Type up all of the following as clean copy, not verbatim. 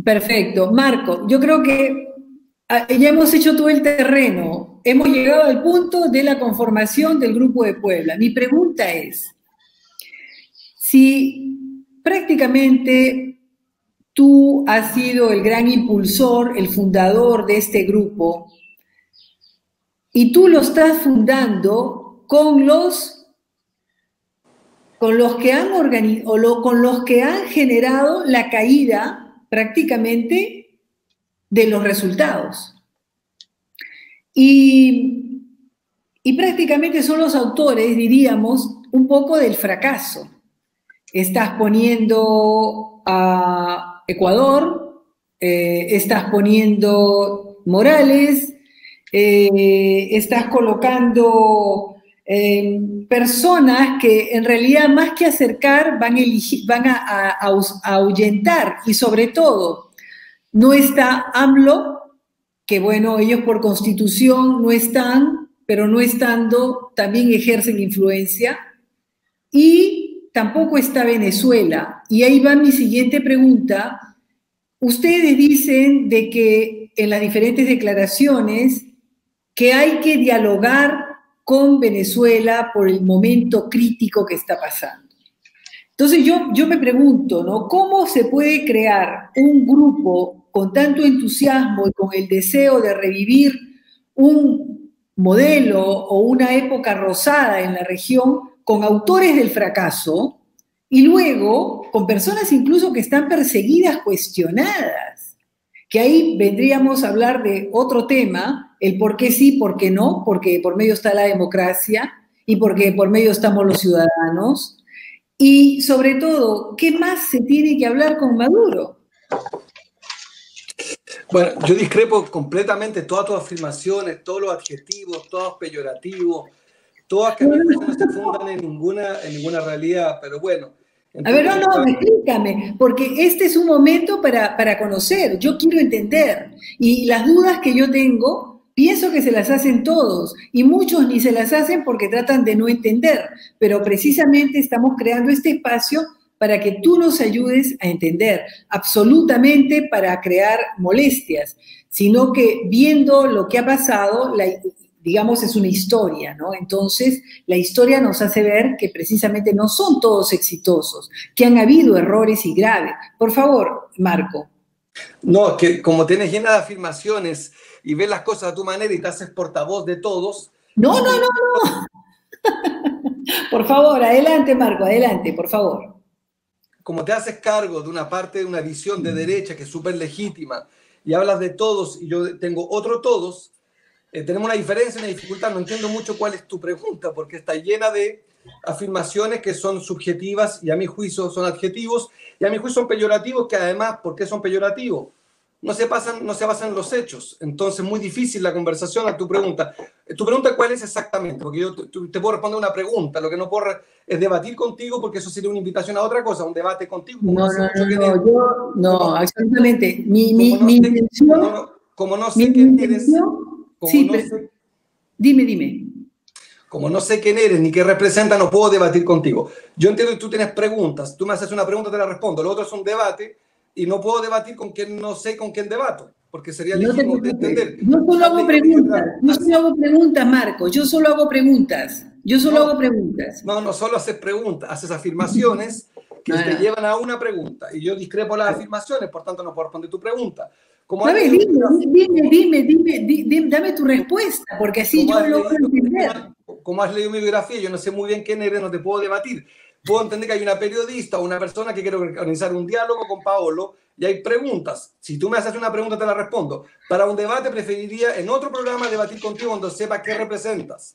Perfecto. Marco, yo creo que ya hemos hecho todo el terreno. Hemos llegado al punto de la conformación del Grupo de Puebla. Mi pregunta es, si prácticamente tú has sido el gran impulsor, el fundador de este grupo, y tú lo estás fundando con los que han con los que han generado la caída prácticamente de los resultados. Y prácticamente son los autores, diríamos, un poco del fracaso. Estás poniendo a Ecuador, estás poniendo Morales, estás colocando personas que en realidad más que acercar van a ahuyentar, y sobre todo no está AMLO, que bueno, ellos por constitución no están, pero no estando también ejercen influencia, y tampoco está Venezuela. Y ahí va mi siguiente pregunta. Ustedes dicen de que en las diferentes declaraciones que hay que dialogar con Venezuela por el momento crítico que está pasando. Entonces yo me pregunto, ¿no? ¿Cómo se puede crear un grupo con tanto entusiasmo y con el deseo de revivir un modelo o una época rosada en la región con autores del fracaso y luego con personas incluso que están perseguidas, cuestionadas? Que ahí vendríamos a hablar de otro tema, el por qué sí, por qué no, porque por medio está la democracia y porque por medio estamos los ciudadanos. Y sobre todo, ¿qué más se tiene que hablar con Maduro? Bueno, yo discrepo completamente todas tus afirmaciones, todos los adjetivos, todos peyorativos, todas que a mi juicio no se fundan en ninguna realidad, pero bueno. A ver, no, explícame, porque este es un momento para conocer, yo quiero entender, y las dudas que yo tengo, pienso que se las hacen todos, y muchos ni se las hacen porque tratan de no entender, pero precisamente estamos creando este espacio para que tú nos ayudes a entender, absolutamente para crear molestias, sino que viendo lo que ha pasado, digamos, es una historia, ¿no? Entonces, la historia nos hace ver que precisamente no son todos exitosos, que han habido errores y graves. Por favor, Marco. No, que como tienes llena de afirmaciones y ves las cosas a tu manera y te haces portavoz de todos. No. Por favor, adelante, Marco, adelante, por favor. Como te haces cargo de una parte de una visión de derecha que es súper legítima y hablas de todos y yo tengo otro todos, tenemos una diferencia, una dificultad. No entiendo mucho cuál es tu pregunta, porque está llena de afirmaciones que son subjetivas y a mi juicio son adjetivos y a mi juicio son peyorativos, que además, ¿por qué son peyorativos? No se basan en los hechos. Entonces, muy difícil la conversación a tu pregunta. ¿Tu pregunta cuál es exactamente? Porque yo te puedo responder una pregunta. Lo que no puedo es debatir contigo, porque eso sería una invitación a otra cosa, un debate contigo. No, absolutamente. Mi intención... Como no sé quién eres... Sí, dime. Como no sé quién eres ni qué representa, no puedo debatir contigo. Yo entiendo que tú tienes preguntas. Tú me haces una pregunta, te la respondo. Lo otro es un debate y no puedo debatir con quien no sé con quién debato, porque sería legítimo de entender. Yo solo hago preguntas, Marco. Yo solo hago preguntas. No solo haces preguntas, haces afirmaciones que te llevan a una pregunta. Y yo discrepo las afirmaciones, por tanto no puedo responder tu pregunta. Dime, dame tu respuesta, porque así yo logro entender. Como has leído mi biografía, yo no sé muy bien quién eres, no te puedo debatir. Puedo entender que hay una periodista o una persona que quiere organizar un diálogo con Paolo y hay preguntas. Si tú me haces una pregunta, te la respondo. Para un debate, preferiría en otro programa debatir contigo cuando sepa qué representas.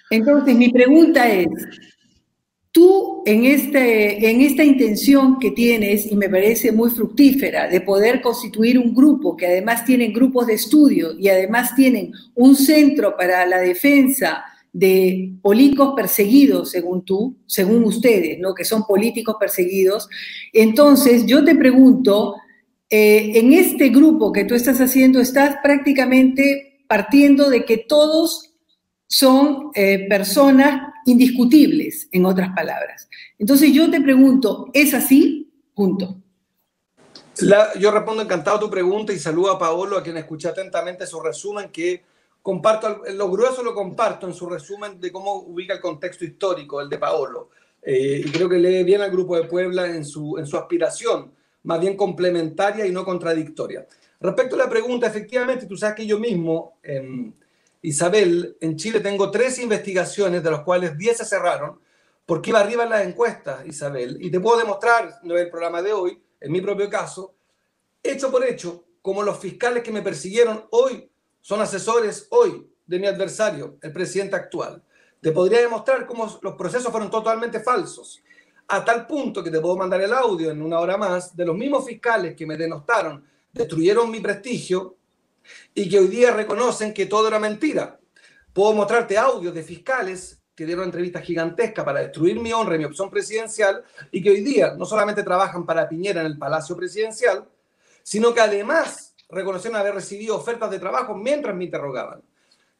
Entonces, mi pregunta es, tú en esta intención que tienes, y me parece muy fructífera, de poder constituir un grupo, que además tienen grupos de estudio y además tienen un centro para la defensa de políticos perseguidos, según ustedes, ¿no? Que son políticos perseguidos. Entonces, yo te pregunto, en este grupo que tú estás haciendo, estás prácticamente partiendo de que todos son personas indiscutibles, en otras palabras. Entonces yo te pregunto, ¿es así? Punto. Yo respondo encantado a tu pregunta y saludo a Paolo, a quien escuché atentamente su resumen, que comparto, lo grueso lo comparto en su resumen de cómo ubica el contexto histórico, el de Paolo. Y creo que lee bien al Grupo de Puebla en su aspiración, más bien complementaria y no contradictoria. Respecto a la pregunta, efectivamente, tú sabes que yo mismo, Isabel, en Chile tengo 3 investigaciones, de las cuales 10 se cerraron, porque iba arriba en las encuestas, Isabel, y te puedo demostrar, no es el programa de hoy, en mi propio caso, hecho por hecho, como los fiscales que me persiguieron hoy son asesores hoy de mi adversario, el presidente actual. Te podría demostrar cómo los procesos fueron totalmente falsos, a tal punto que te puedo mandar el audio en una hora más de los mismos fiscales que me denostaron, destruyeron mi prestigio y que hoy día reconocen que todo era mentira. Puedo mostrarte audios de fiscales que dieron entrevistas gigantescas para destruir mi honra y mi opción presidencial y que hoy día no solamente trabajan para Piñera en el Palacio Presidencial, sino que además reconocieron haber recibido ofertas de trabajo mientras me interrogaban.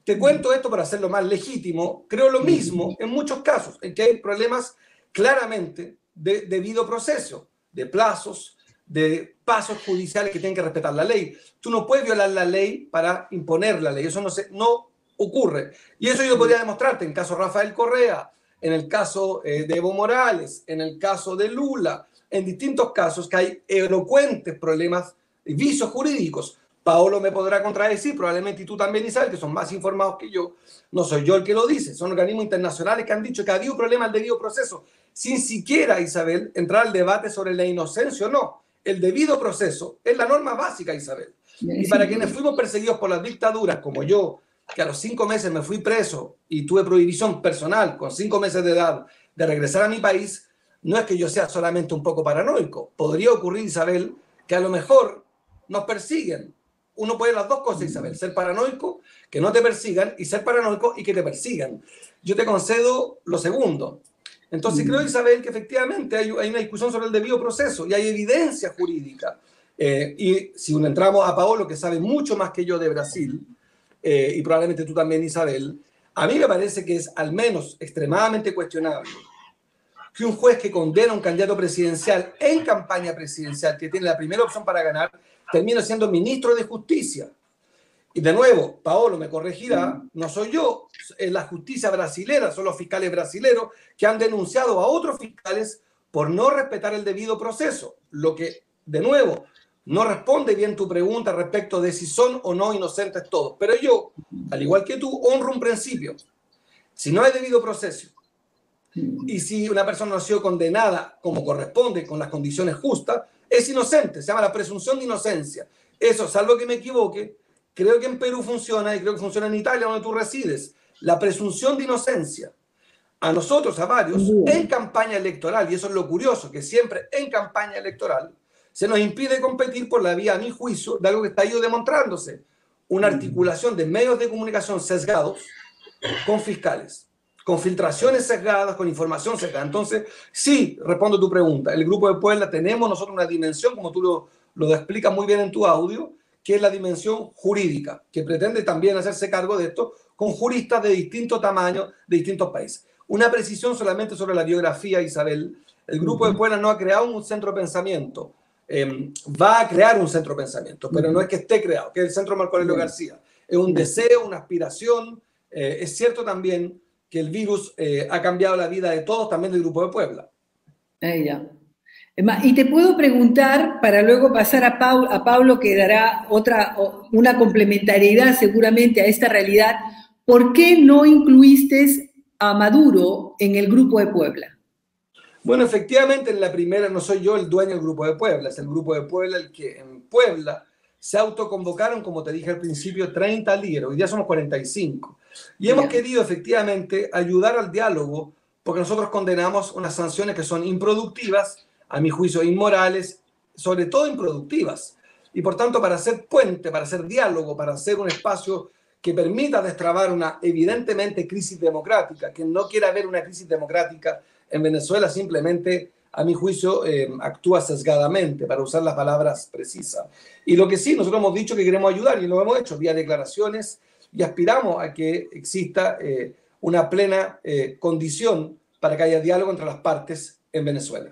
Te cuento esto para hacerlo más legítimo. Creo lo mismo en muchos casos, en que hay problemas claramente de debido proceso, de plazos, de pasos judiciales que tienen que respetar la ley. Tú no puedes violar la ley para imponer la ley. Eso no ocurre. Y eso yo podría demostrarte en el caso de Rafael Correa, en el caso de Evo Morales, en el caso de Lula, en distintos casos que hay elocuentes problemas y vicios jurídicos. Paolo me podrá contradecir, probablemente, y tú también, Isabel, que son más informados que yo. No soy yo el que lo dice, son organismos internacionales que han dicho que ha habido problemas al debido proceso, sin siquiera, Isabel, entrar al debate sobre la inocencia o no. El debido proceso es la norma básica, Isabel. Y para quienes fuimos perseguidos por las dictaduras, como yo, que a los 5 meses me fui preso y tuve prohibición personal con 5 meses de edad de regresar a mi país, no es que yo sea solamente un poco paranoico. Podría ocurrir, Isabel, que a lo mejor nos persiguen. Uno puede las dos cosas, Isabel, ser paranoico, que no te persigan, y ser paranoico y que te persigan. Yo te concedo lo segundo. Entonces creo, Isabel, que efectivamente hay una discusión sobre el debido proceso y hay evidencia jurídica. Y si entramos a Paolo, que sabe mucho más que yo de Brasil, y probablemente tú también, Isabel, a mí me parece que es al menos extremadamente cuestionable que un juez que condena a un candidato presidencial en campaña presidencial, que tiene la primera opción para ganar, termina siendo ministro de Justicia. Y de nuevo, Paolo me corregirá, no soy yo, es la justicia brasilera, son los fiscales brasileros que han denunciado a otros fiscales por no respetar el debido proceso, lo que, de nuevo, no responde bien tu pregunta respecto de si son o no inocentes todos. Pero yo, al igual que tú, honro un principio. Si no hay debido proceso y si una persona no ha sido condenada como corresponde, con las condiciones justas, es inocente, se llama la presunción de inocencia. Eso, salvo que me equivoque, creo que en Perú funciona y creo que funciona en Italia, donde tú resides, la presunción de inocencia. A nosotros, a varios, en campaña electoral, y eso es lo curioso, que siempre en campaña electoral se nos impide competir por la vía, a mi juicio, de algo que está ido demostrándose, una articulación de medios de comunicación sesgados con fiscales, con filtraciones sesgadas, con información sesgada. Entonces, sí, respondo a tu pregunta. El Grupo de Puebla tenemos nosotros una dimensión, como tú lo explicas muy bien en tu audio, que es la dimensión jurídica, que pretende también hacerse cargo de esto con juristas de distinto tamaño, de distintos países. Una precisión solamente sobre la biografía, Isabel. El Grupo de Puebla no ha creado un centro de pensamiento. Va a crear un centro de pensamiento, pero no es que esté creado, que es el Centro Marco Aurelio García. Es un deseo, una aspiración. Es cierto también que el virus ha cambiado la vida de todos, también del Grupo de Puebla. Ya. Y te puedo preguntar, para luego pasar a Pablo, que dará una complementariedad seguramente a esta realidad, ¿por qué no incluiste a Maduro en el Grupo de Puebla? Bueno, efectivamente, en la primera no soy yo el dueño del Grupo de Puebla, es el Grupo de Puebla el que en Puebla se autoconvocaron, como te dije al principio, 30 líderes, hoy día somos 45. Y hemos querido efectivamente ayudar al diálogo, porque nosotros condenamos unas sanciones que son improductivas, a mi juicio inmorales, sobre todo improductivas. Y por tanto, para hacer puente, para hacer diálogo, para hacer un espacio que permita destrabar una evidentemente crisis democrática, que no quiera haber una crisis democrática en Venezuela, simplemente, a mi juicio, actúa sesgadamente, para usar las palabras precisas. Y lo que sí, nosotros hemos dicho que queremos ayudar, y lo hemos hecho vía declaraciones, y aspiramos a que exista una plena condición para que haya diálogo entre las partes en Venezuela.